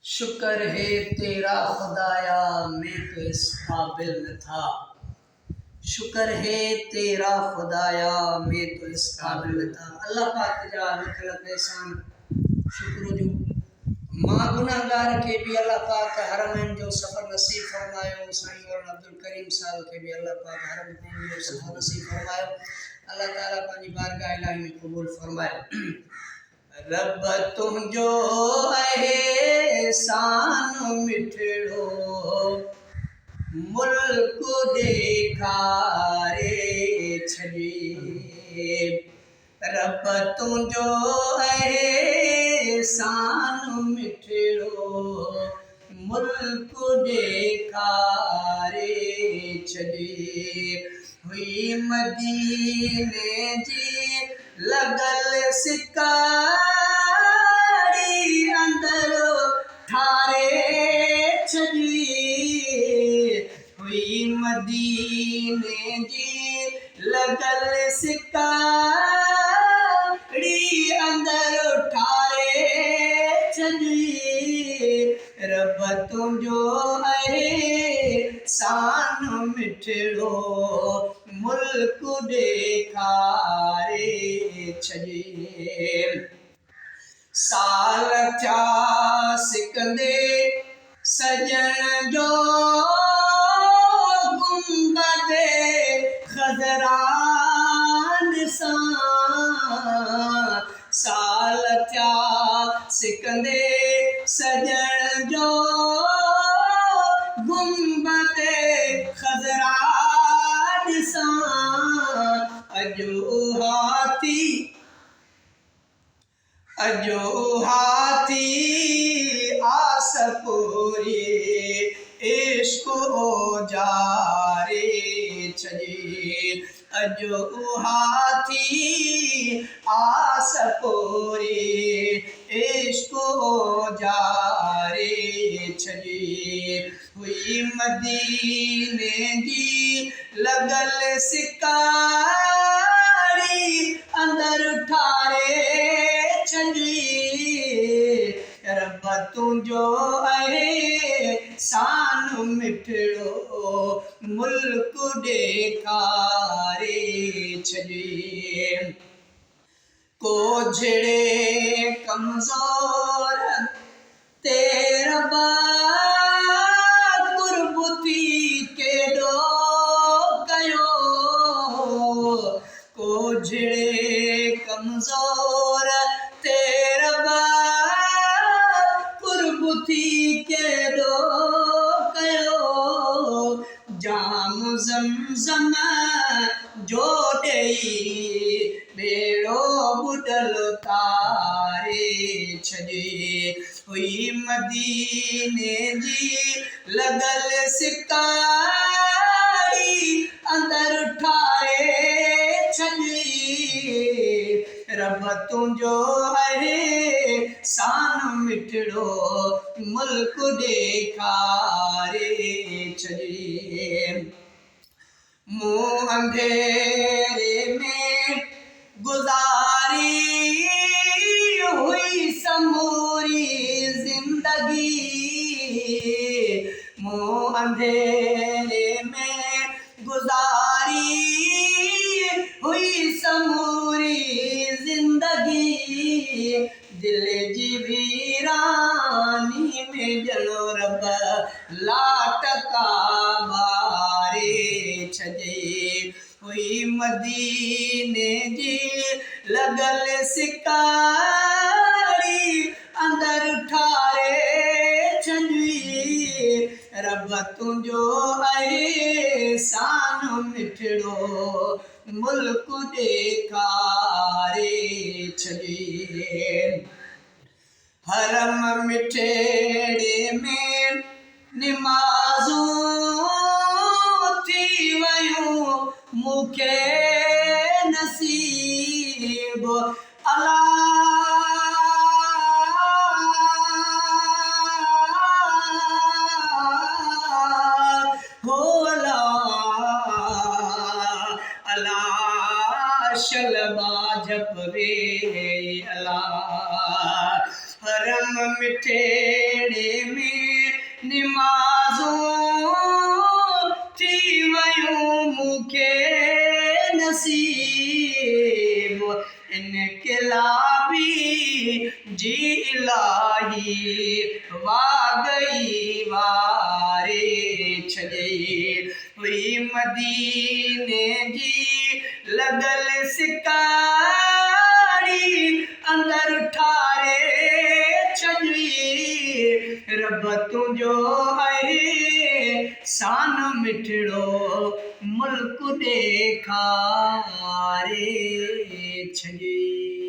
शुक्र है तेरा खुदाया, मैं तो इस काबिल न था। शुक्र है तेरा खुदाया, मैं तो इस काबिल न था। अल्लाह पाक जा लख एहसान शुक्र जो मां गुनाहगार के भी अल्लाह पाक हरमैन जो सफ़र नसीब फरमायो। साईं मौलाना अब्दुल करीम साहब के भी अल्लाह पाक हरमैन जो सफ़र नसीब फरमायो। अल्लाह ताला पांजी बारगाह इलाही में कबूल फरमाए। रब तुंहिंजो एहसान मिठड़ो मुल्क ॾेखारे छॾे। रब तुंहिंजो एहसान मिठड़ो मुल्क ॾेखारे छॾे। हुई मदीने जी लगल सिकारी अंदर ठारे छॾी। हुई मदीने जी लगल सिकारी अंदर ठारे छॾी। रब तुंहिंजो एहसान मिठड़ो मुल्क ॾेखारे छॾे। साल थिया सिकंदे सजण जो गुंबदे ख़ज़रा ॾिसां। साल थिया सिकंदे सजण जो गुंबदे ख़ज़रा ॾिसां। अजो हाथी आस पूरी इश्क ओजारे छॾे। अजो हाथी आस पूरी इश्क ओजारे छॾे। हुई मदीने जी लगल सिकारी अंदर ठारे छॾी। रब तुंहिंजो एहसान मिठड़ो मुल्क ॾेखारे छॾे। को झड़े कमज़ोर ते रबा कुर्बती केॾो कयो। को झड़े कमज़ोर ते रबा कुर्बती केॾो कयो। जाम ज़मज़म जो ॾेई बेड़ो ॿुॾल तारे छॾे। हुई मदीने जी लगल सिकारी अंदर ठारे छॾी। रब तुंहिंजो एहसान मिठड़ो मुल्क ॾेखारे छॾे। मूं अंधेरे में गुज़ारी हुई समूरी ज़िंदगी। मूं अंधेरे में गुज़ारी हुई समूरी ज़िंदगी। दिल जी वीरानी में ॼणो रब लाटका ॿारे छॾे। हुई मदीने जी लगल सिकारी अंदर ठारे छॾी। रब तुंहिंजो एहसान मिठड़ो मुल्क ॾेखारे छॾे। हरम मिठड़े में निमाज़ूं थी वयूं मूंखे नसीब। अला हो अला अला शलबा जप रे अला। हरम मिठड़े बेड़े में निमाज़ूं थी वयूं मूंखे नसीब इनकलाबी जी इलाही वागई वारे छॾे हुई मदीने जी लॻल सिकारी अंदर ठारे छॾी रब तुंहिंजो आहे सान मिठड़ो मुल्क ॾेखारे छॾी।